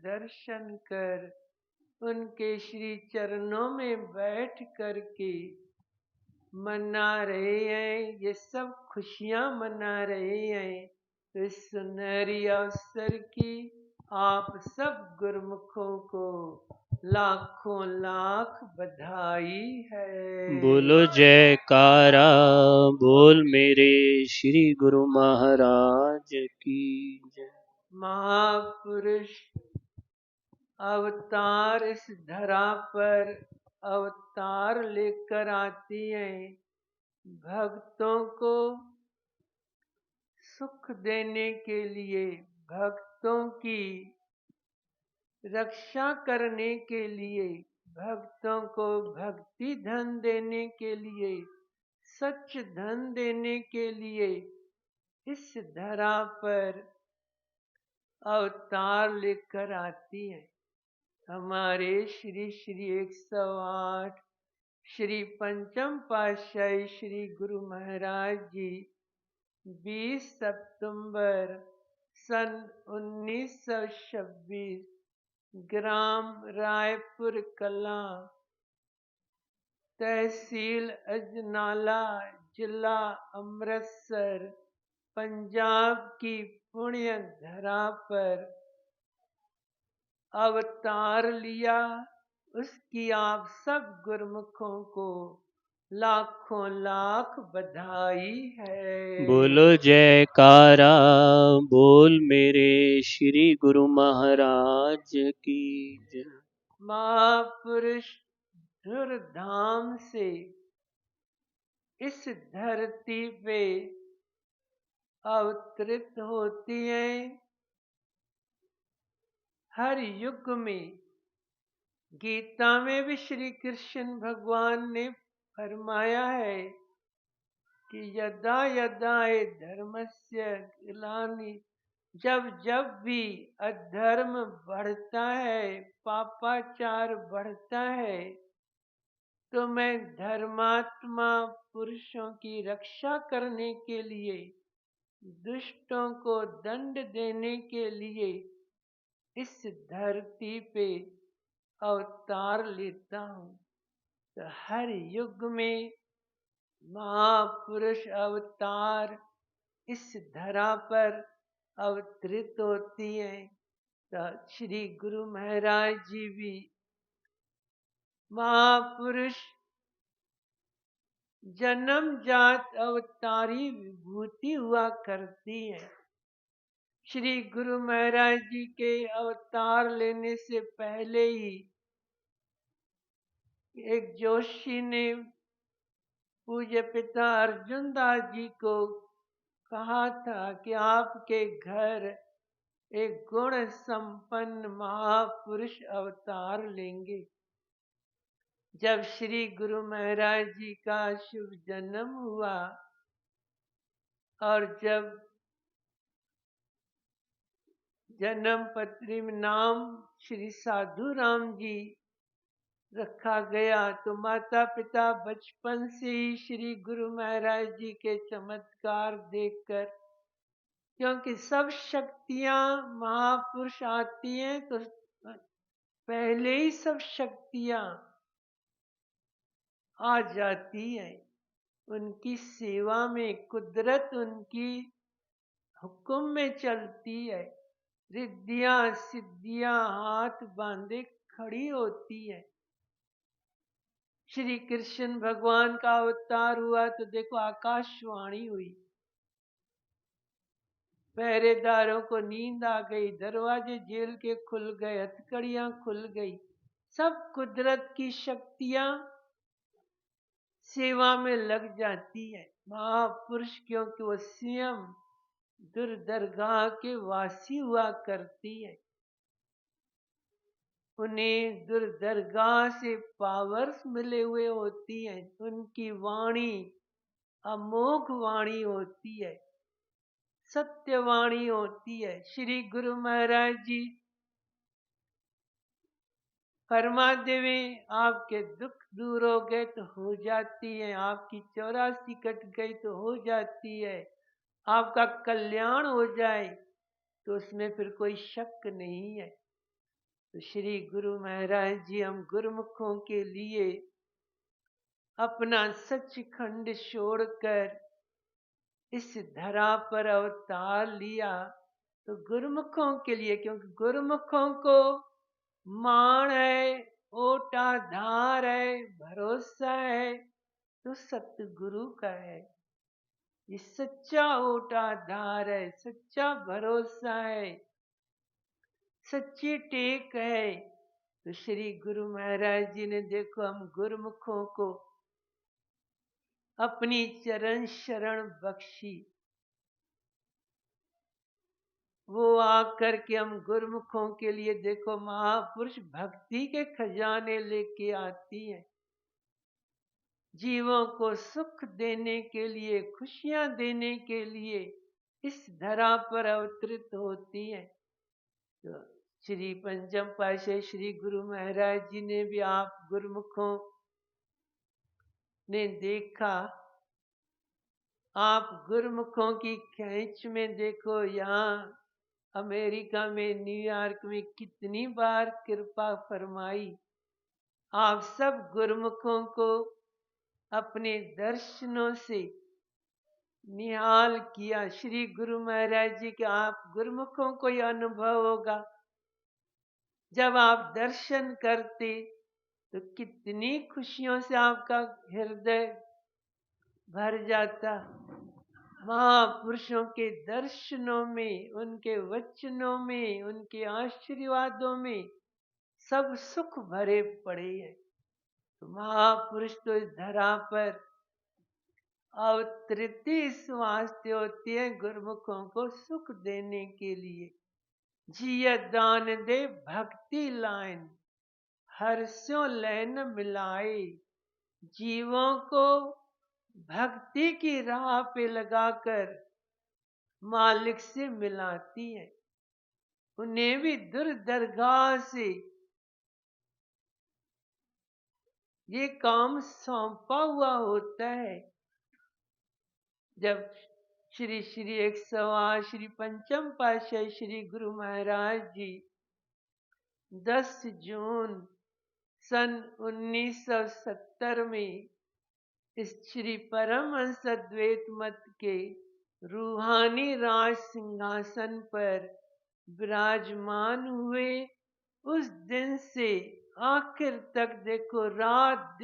दर्शन कर, उनके श्री चरणों में बैठ करके मना रहे हैं, ये सब खुशियां मना रहे हैं। तो इस सुनहरी अवसर की आप सब गुरुमुखों को लाखों लाख बधाई है। बोलो जयकारा बोल मेरे श्री गुरु महाराज की जय। महापुरुष अवतार इस धरा पर अवतार लेकर आती हैं, भक्तों को सुख देने के लिए, भक्तों की रक्षा करने के लिए, भक्तों को भक्ति धन देने के लिए, सच धन देने के लिए इस धरा पर अवतार लेकर आती है। हमारे श्री श्री 108 श्री पंचम पातशाही श्री गुरु महाराज जी 20 सितंबर सन 1926 ग्राम रायपुर कला, तहसील अजनाला, जिला अमृतसर, पंजाब की पुण्य धरा पर अवतार लिया। उसकी आप सब गुरुमुखों को लाखों लाख बधाई है। बोलो जयकारा बोल मेरे श्री गुरु महाराज की जय। महापुरुष धूमधाम से इस धरती पे अवतरित होती हैं। हर युग में, गीता में भी श्री कृष्ण भगवान ने फरमाया है कि यदा यदा धर्मस्य ग्लानि, जब जब भी अधर्म बढ़ता है, पापाचार बढ़ता है, तो मैं धर्मात्मा पुरुषों की रक्षा करने के लिए, दुष्टों को दंड देने के लिए इस धरती पे अवतार लेता हूँ। तो हर युग में महापुरुष अवतार इस धरा पर अवतरित होती हैं। तो श्री गुरु महाराज जी भी महापुरुष जन्म जात अवतारी विभूति हुआ करती है। श्री गुरु महाराज जी के अवतार लेने से पहले ही एक जोशी ने पूज्य पिता अर्जुन दास जी को कहा था कि आपके घर एक गुण संपन्न महापुरुष अवतार लेंगे। जब श्री गुरु महाराज जी का शुभ जन्म हुआ और जब जन्म पत्री में नाम श्री साधु राम जी रखा गया, तो माता पिता बचपन से ही श्री गुरु महाराज जी के चमत्कार देखकर, क्योंकि सब शक्तियां महापुरुष आती हैं तो पहले ही सब शक्तियां आ जाती है। उनकी सेवा में कुदरत उनकी हुक्म में चलती है। रिद्धियां सिद्धियां हाथ बांधे खड़ी होती है। श्री कृष्ण भगवान का अवतार हुआ तो देखो आकाशवाणी हुई, पहरेदारों को नींद आ गई, दरवाजे जेल के खुल गए, हथकड़ियां खुल गई। सब कुदरत की शक्तियां सेवा में लग जाती है। महापुरुष क्योंकि वो स्वयं दुर्दरगाह के वासी हुआ करती है, उन्हें दुर्दरगाह से पावर्स मिले हुए होती हैं। उनकी वाणी अमोघ वाणी होती है, सत्यवाणी होती है। श्री गुरु महाराज जी फरमा देवे आपके दुख दूर हो गए तो हो जाती है, आपकी 84 कट गई तो हो जाती है, आपका कल्याण हो जाए तो उसमें फिर कोई शक नहीं है। तो श्री गुरु महाराज जी हम गुरुमुखों के लिए अपना सचखंड छोड़कर इस धरा पर अवतार लिया, तो गुरुमुखों के लिए, क्योंकि गुरुमुखों को मान है, ओटा धार है, भरोसा है, तो सतगुरु का है। ये सच्चा ओटा धार है, सच्चा भरोसा है, सच्ची टेक है। तो श्री गुरु महाराज जी ने देखो हम गुरुमुखों को अपनी चरण शरण बख्शी। वो आकर के हम गुरुमुखों के लिए देखो महापुरुष भक्ति के खजाने लेके आती है, जीवों को सुख देने के लिए, खुशियां देने के लिए इस धरा पर अवतरित होती है। तो श्री पंचम पातशाही श्री गुरु महाराज जी ने भी आप गुरुमुखों ने देखा, आप गुरुमुखों की खेच में देखो, यहाँ अमेरिका में, न्यूयॉर्क में कितनी बार कृपा फरमाई। आप सब गुरुमुखों को अपने दर्शनों से निहाल किया। श्री गुरु महाराज जी के आप गुरुमुखों को यह अनुभव होगा, जब आप दर्शन करते तो कितनी खुशियों से आपका हृदय भर जाता। महापुरुषों के दर्शनों में, उनके वचनों में, उनके आशीर्वादों में सब सुख भरे पड़े हैं। तो महापुरुष तो इस धरा पर अवतरित इस वास्ते होती है गुरुमुखों को सुख देने के लिए। जिय दान दे भक्ति लाइन, हर्षों लैन मिलाए। जीवों को भक्ति की राह पे लगाकर मालिक से मिलाती है। उन्हें भी दूर दरगाह से ये काम सौंपा हुआ होता है। जब श्री श्री 108 श्री पंचम पातशाही श्री गुरु महाराज जी 10 जून सन 1970 में इस श्री परमहंस अद्वैत मत के रूहानी राज सिंहासन पर विराजमान हुए, उस दिन से आखिर तक देखो रात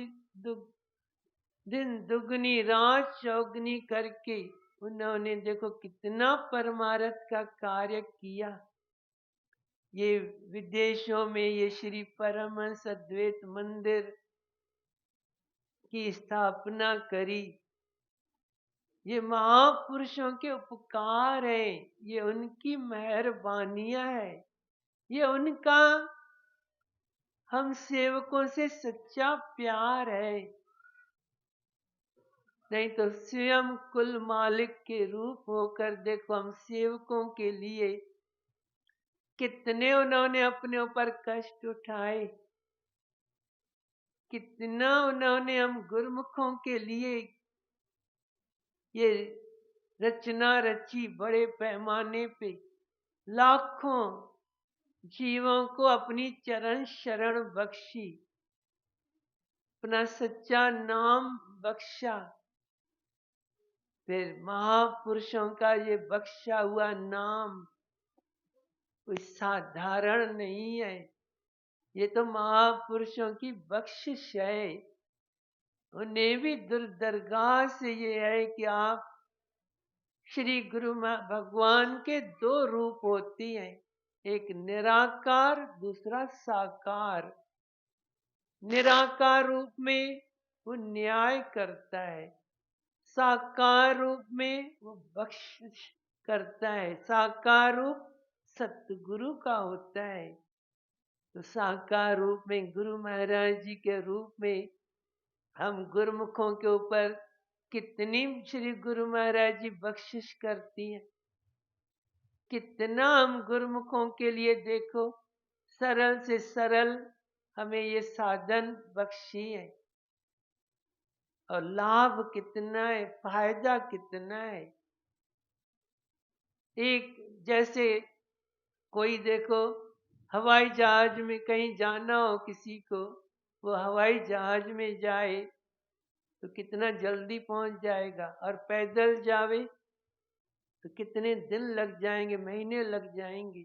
दिन दुगनी रात चौगनी करके उन्होंने देखो कितना परमार्थ का कार्य किया। ये विदेशों में ये श्री परमहंस अद्वैत मंदिर की स्थापना करी। ये महापुरुषों के उपकार है, ये उनकी मेहरबानियां है, ये उनका हम सेवकों से सच्चा प्यार है। नहीं तो स्वयं कुल मालिक के रूप होकर देखो हम सेवकों के लिए कितने उन्होंने अपने ऊपर कष्ट उठाए, कितना उन्होंने हम गुरुमुखों के लिए ये रचना रची। बड़े पैमाने पे लाखों जीवों को अपनी चरण शरण बख्शी, अपना सच्चा नाम बख्शा। फिर महापुरुषों का ये बख्शा हुआ नाम कोई साधारण नहीं है, ये तो महापुरुषों की बख्शिश है। उन्हें भी दुर्दरगाह से ये है कि आप श्री गुरु भगवान के दो रूप होती हैं, एक निराकार, दूसरा साकार। निराकार रूप में वो न्याय करता है, साकार रूप में वो बख्शिश करता है। साकार रूप सतगुरु का होता है। तो साकार रूप में गुरु महाराज जी के रूप में हम गुरुमुखों के ऊपर कितनी श्री गुरु महाराज जी बख्शिश करती हैं। कितना हम गुरुमुखों के लिए देखो सरल से सरल हमें ये साधन बख्शी है, और लाभ कितना है, फायदा कितना है। एक जैसे कोई देखो हवाई जहाज में कहीं जाना हो किसी को, वो हवाई जहाज में जाए तो कितना जल्दी पहुंच जाएगा, और पैदल जावे तो कितने दिन लग जाएंगे, महीने लग जाएंगे।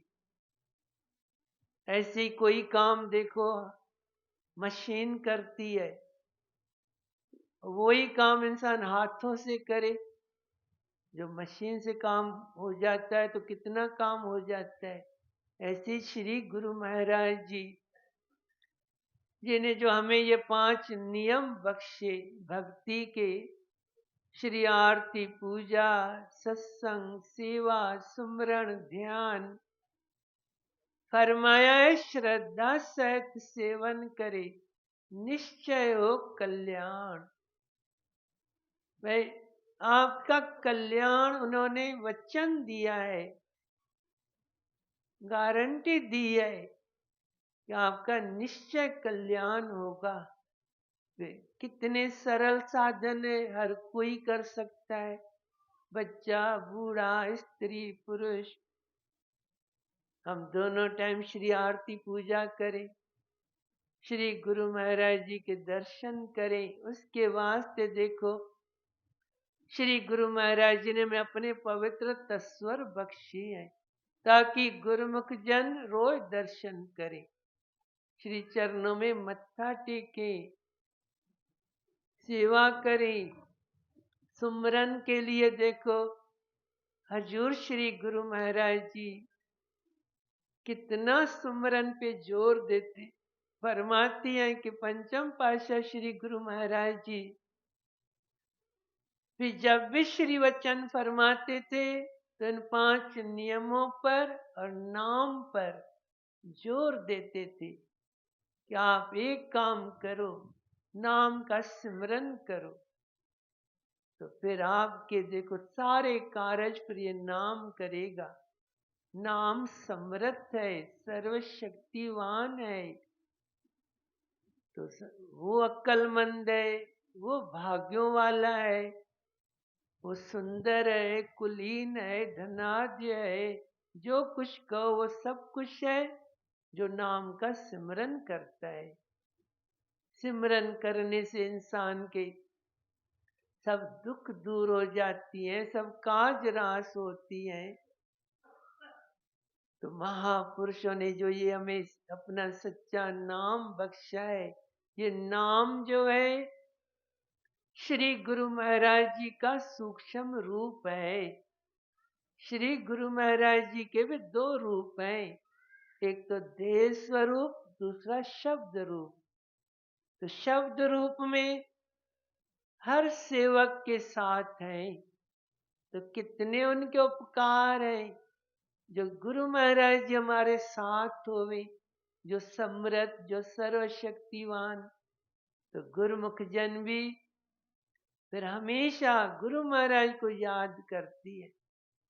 ऐसे ही कोई काम देखो मशीन करती है, वही काम इंसान हाथों से करे, जो मशीन से काम हो जाता है तो कितना काम हो जाता है। ऐसे श्री गुरु महाराज जी जिन्हें जो हमें ये 5 नियम बख्शे भक्ति के, श्री आरती, पूजा, सत्संग, सेवा, सुमरण, ध्यान, फरमाया है श्रद्धा सहित सेवन करे, निश्चय हो कल्याण। भाई आपका कल्याण उन्होंने वचन दिया है, गारंटी दी है कि आपका निश्चय कल्याण होगा। कितने सरल साधन है, हर कोई कर सकता है, बच्चा, बूढ़ा, स्त्री, पुरुष। हम दोनों टाइम श्री आरती पूजा करें, श्री गुरु महाराज जी के दर्शन करें। उसके वास्ते देखो श्री गुरु महाराज जी ने हमें अपने पवित्र तस्वर बख्शी है, ताकि गुरुमुख जन रोज दर्शन करें, श्री चरणों में मत्था टेके, सेवा करें। सुमरन के लिए देखो हजूर श्री गुरु महाराज जी कितना सुमरन पे जोर देते, फरमाती हैं कि पंचम पातशाह श्री गुरु महाराज जी फिर जब भी श्री वचन फरमाते थे तो इन 5 नियमों पर और नाम पर जोर देते थे कि आप एक काम करो, नाम का सिमरन करो, तो फिर आपके देखो सारे कार्य फिर ये नाम करेगा। नाम समर्थ है, सर्वशक्तिवान है, तो वो अक्लमंद है, वो भाग्यों वाला है, वो सुंदर है, कुलीन है, धनाढ्य है, जो कुछ कहो वो सब कुछ है, जो नाम का सिमरन करता है। सिमरन करने से इंसान के सब दुख दूर हो जाती हैं, सब काज रास होती हैं। तो महापुरुषों ने जो ये हमें अपना सच्चा नाम बख्शा है, ये नाम जो है श्री गुरु महाराज जी का सूक्ष्म रूप है। श्री गुरु महाराज जी के भी 2 रूप हैं, एक तो देह स्वरूप, दूसरा शब्द रूप। तो शब्द रूप में हर सेवक के साथ हैं, तो कितने उनके उपकार हैं। जो गुरु महाराज जी हमारे साथ होवे, जो समर्थ, जो सर्वशक्तिवान, तो गुरुमुख जन भी फिर हमेशा गुरु महाराज को याद करती है,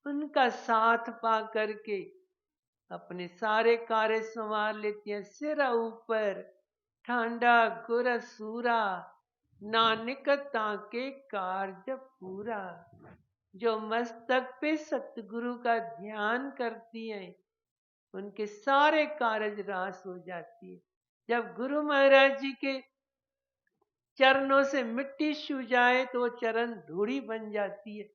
उनका साथ पा करके अपने सारे कार्य संभाल लेती है। सिर ऊपर ठांडा गुर सूरा, नानक ताके कार्य पूरा। जो मस्तक पे सतगुरु का ध्यान करती हैं, उनके सारे कार्य रास हो जाती है। जब गुरु महाराज जी के चरणों से मिट्टी छू जाए तो वो चरण धूड़ी बन जाती है।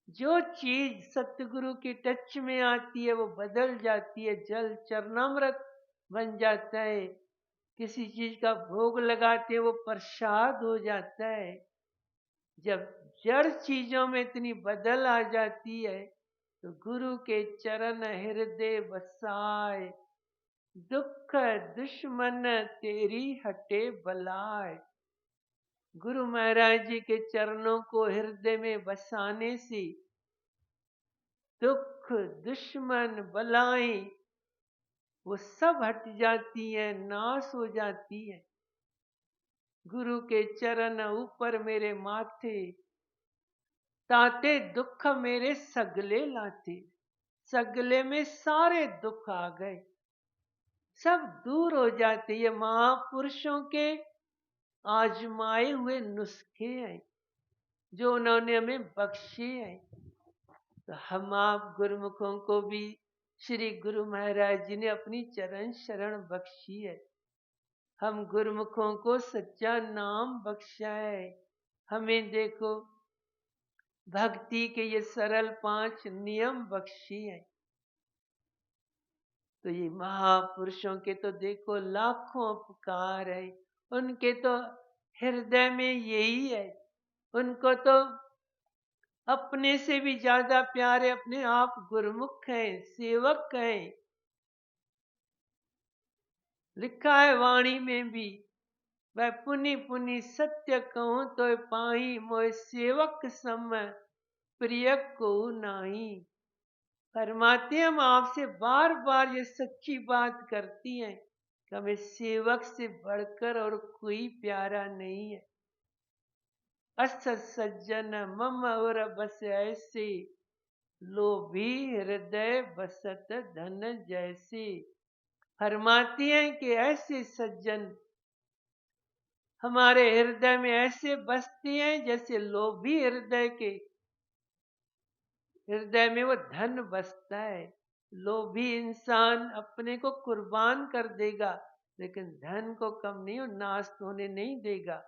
जो चीज सतगुरु के टच में आती है वो बदल जाती है, जल चरणामृत बन जाता है। किसी चीज का भोग लगाते हैं वो प्रसाद हो जाता है। जब जड़ चीजों में इतनी बदल आ जाती है तो गुरु के चरण हृदय बसाए, दुख दुश्मन तेरी हटे बलाए। गुरु महाराज जी के चरणों को हृदय में बसाने से दुख दुश्मन बलाएं वो सब हट जाती है, नाश हो जाती है। गुरु के चरण ऊपर मेरे माथे, ताते दुख मेरे सगले लाते। सगले में सारे दुख आ गए, सब दूर हो जाते। ये महापुरुषों के आजमाए हुए नुस्खे हैं जो उन्होंने हमें बख्शे हैं। तो हम आप गुरुमुखों को भी श्री गुरु महाराज जी ने अपनी चरण शरण बख्शी है। हम गुरुमुखों को सच्चा नाम बख्शा है। हमें देखो भक्ति के ये सरल 5 नियम बख्शी है। तो ये महापुरुषों के तो देखो लाखों उपकार है। उनके तो हृदय में यही है। उनको तो अपने से भी ज्यादा प्यारे अपने आप गुरुमुख हैं, सेवक हैं। लिखा है वाणी में भी, वह पुनि पुनि सत्य कहूं तो पाही मोय सेवक सम प्रिय को नाही। फरमाते हम आपसे बार बार ये सच्ची बात करती हैं कि हमें सेवक से बढ़कर और कोई प्यारा नहीं है। अस सज्जन मम और बस ऐसे, लोभी हृदय बसत धन जैसे। फरमाती हैं कि ऐसे सज्जन हमारे हृदय में ऐसे बसती हैं जैसे लोभी हृदय के हृदय में वो धन बसता है। लोभी इंसान अपने को कुर्बान कर देगा लेकिन धन को कम नहीं और नाश होने नहीं देगा।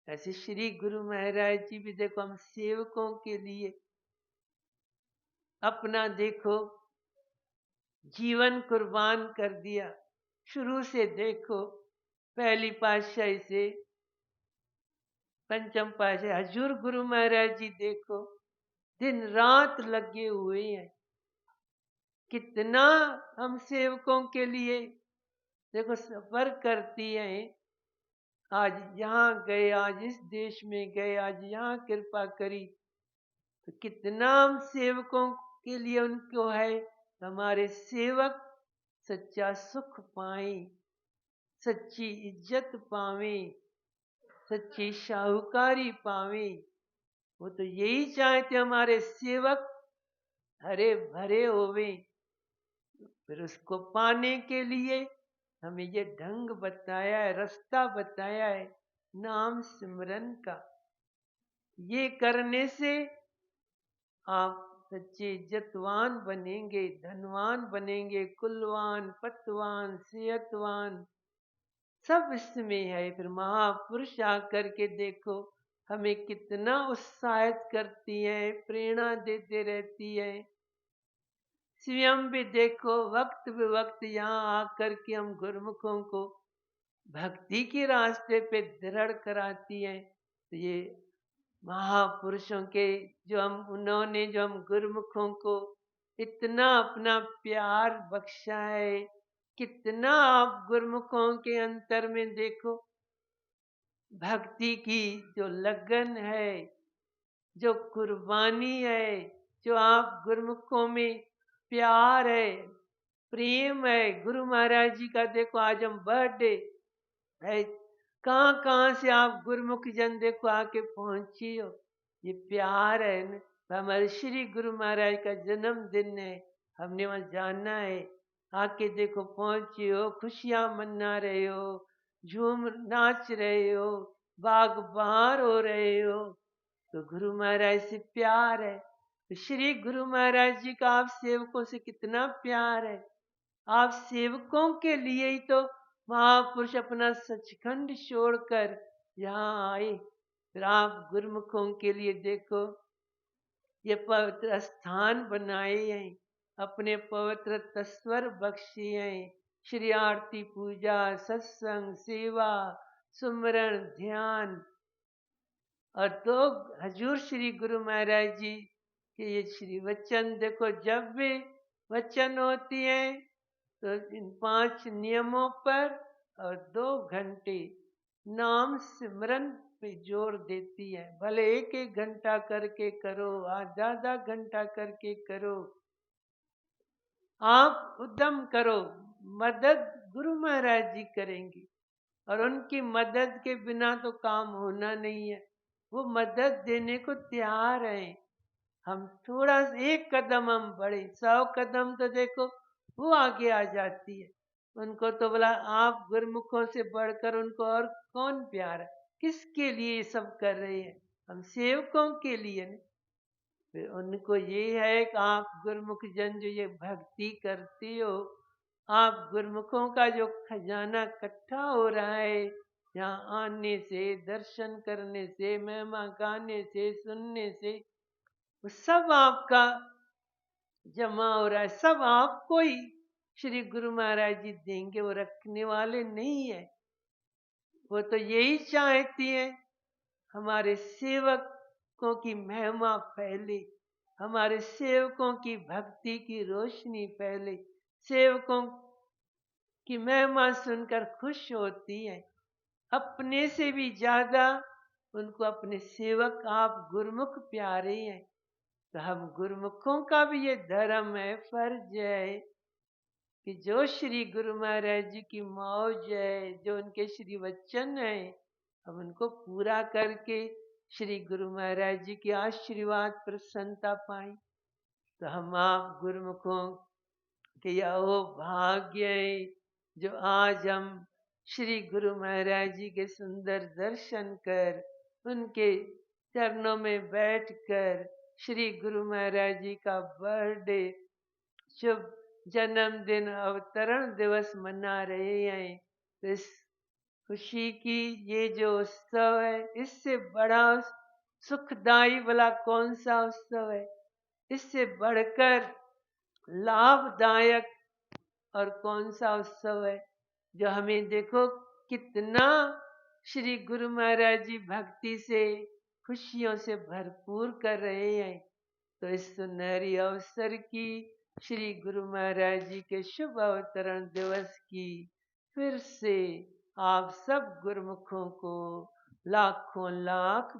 ऐसे श्री गुरु महाराज जी भी देखो हम सेवकों के लिए अपना देखो जीवन कुर्बान कर दिया। शुरू से देखो पहली पातशाही से पंचम पातशाही हजूर गुरु महाराज जी देखो दिन रात लगे हुए हैं। कितना हम सेवकों के लिए देखो सफर करती हैं। आज यहाँ गए, आज इस देश में गए, आज यहाँ कृपा करी, तो कितना हम सेवकों के लिए उनको है। हमारे सेवक सच्चा सुख पाए, सच्ची इज्जत पावे, सच्ची शाहूकारी पावे। वो तो यही चाहते हमारे सेवक हरे भरे होवे। फिर उसको पाने के लिए हमें ये ढंग बताया है, रास्ता बताया है नाम सिमरन का। ये करने से आप सच्चे इज्जतवान बनेंगे, धनवान बनेंगे, कुलवान, पतवान, सेहतवान, सब इसमें है। फिर महापुरुष आकर के देखो हमें कितना उत्साहित करती है, प्रेरणा देते रहती है। स्वयं भी देखो वक्त बेवक्त यहाँ आकर के हम गुरुमुखों को भक्ति के रास्ते पे दृढ़ कराती है। तो ये महापुरुषों के जो हम उन्होंने जो हम गुरुमुखों को इतना अपना प्यार बख्शा है। कितना आप गुरुमुखों के अंतर में देखो भक्ति की जो लगन है, जो कुर्बानी है, जो आप गुरुमुखों में प्यार है, प्रेम है। गुरु महाराज जी का देखो आज हम बर्थडे है, कहाँ कहाँ से आप गुरुमुख जन देखो आके पहुंची हो। ये प्यार है न। हमारे श्री गुरु महाराज का जन्मदिन है, हमने वहां जाना है। आके देखो पहुंची हो, खुशियां मना रहे हो, झूम नाच रहे हो, बाग बहार हो रहे हो। तो गुरु महाराज से प्यार है। तो श्री गुरु महाराज जी का आप सेवकों से कितना प्यार है। आप सेवकों के लिए ही तो महापुरुष अपना सचखंड छोड़कर यहाँ आए। फिर आप गुरुमुखों के लिए देखो ये पवित्र स्थान बनाए हैं, अपने पवित्र तस्वर बख्शे हैं। श्री आरती पूजा, सत्संग, सेवा, सुमरण, ध्यान। और तो हजूर श्री गुरु महाराज जी के ये श्री वचन देखो जब भी वचन होती है तो इन 5 नियमों पर और 2 घंटे नाम सिमरन पे जोर देती है। भले 1-1 घंटा करके करो, आधा घंटा करके करो, आप उद्यम करो। मदद गुरु महाराज जी करेंगे और उनकी मदद के बिना तो काम होना नहीं है। वो मदद देने को तैयार है। हम थोड़ा एक कदम हम बढ़े, 100 कदम तो देखो वो आगे आ जाती है। उनको तो बोला आप गुरुमुखों से बढ़कर उनको और कौन प्यार है। किसके लिए ये सब कर रहे हैं? हम सेवकों के लिए नहीं। फिर उनको ये है कि आप गुरुमुख जन जो ये भक्ति करते हो, आप गुरुमुखों का जो खजाना इकट्ठा हो रहा है, यहाँ आने से, दर्शन करने से, महिमा गाने से, सुनने से, वो सब आपका जमा हो रहा है, सब आपको ही श्री गुरु महाराज जी देंगे, वो रखने वाले नहीं है। वो तो यही चाहती है हमारे सेवकों की महिमा फैले, हमारे सेवकों की भक्ति की रोशनी फैले, सेवकों की महिमा सुनकर खुश होती है। अपने से भी ज्यादा उनको अपने सेवक आप गुरुमुख प्यारे हैं। तो हम गुरुमुखों का भी ये धर्म है, फर्ज है कि जो श्री गुरु महाराज जी की मौज है, जो उनके श्री वचन है, हम उनको पूरा करके श्री गुरु महाराज जी के आशीर्वाद प्रसन्नता पाए। तो हम आप गुरुमुखों के यह भाग्य है जो आज हम श्री गुरु महाराज जी के सुंदर दर्शन कर, उनके चरणों में बैठकर श्री गुरु महाराज जी का बर्थडे, शुभ जन्मदिन, अवतरण दिवस मना रहे हैं। तो इस खुशी की ये जो उत्सव है, इससे बड़ा सुखदाई वाला कौन सा उत्सव है, इससे बढ़कर लाभदायक और कौन सा उत्सव है जो हमें देखो कितना श्री गुरु महाराज जी भक्ति से, खुशियों से भरपूर कर रहे हैं। तो इस सुनहरी अवसर की, श्री गुरु महाराज जी के शुभ अवतरण दिवस की फिर से आप सब गुरुमुखों को लाखों लाख